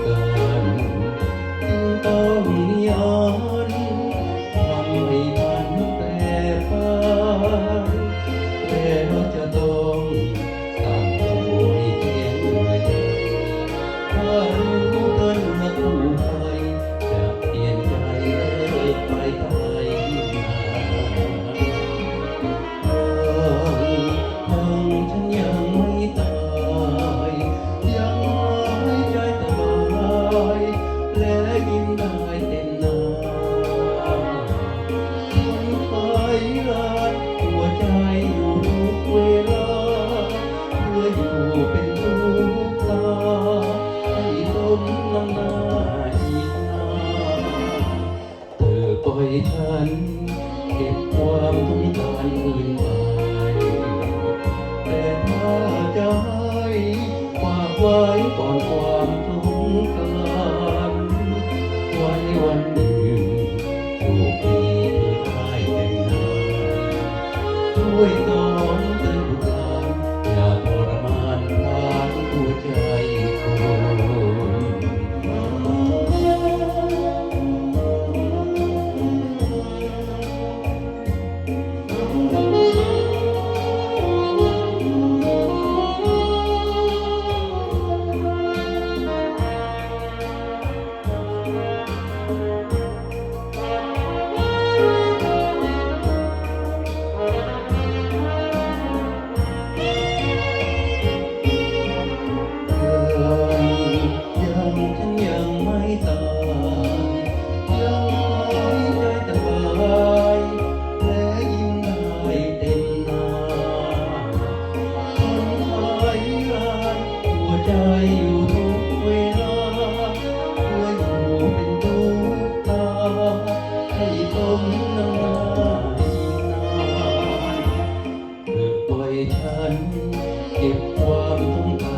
กันจึงต้องย้อนทำให้พันแปรไปแล้วจะต้องตามตัวให้เพียงหน่อยถ้ารู้กันว่าคู่ไปจะเปลี่ยนใจเลิกไปตายฉันยังไม่ตายยังหายใจสบายและยิ้มได้เต็มหน้าคนไฟรัดหัวใจอยู่ทุกเวลาเพื่ออยู่เป็นลูกตาให้สมน้ำหน้าอีกนานเธอปล่อยฉันเก็บความทุกข์การคืนไปแต่ถ้าจะให้ฝากไว้ก่อนความทุกข์การวันหนึ่งโชคดีเธอได้แต่งงานช่วยสอนเตือนบุตรหลานอย่าทรมานทานหัวใจคนฉันยังไม่ตายยังหายใจสบายและยิ้มได้เต็มหน้าคนหายร้ายหัวใจอยู่ทุกเวลาเพื่ออยู่เป็นลูกตาให้สมน้ำหน้าอีกนานเธอปล่อยฉันเก็บความทุกข์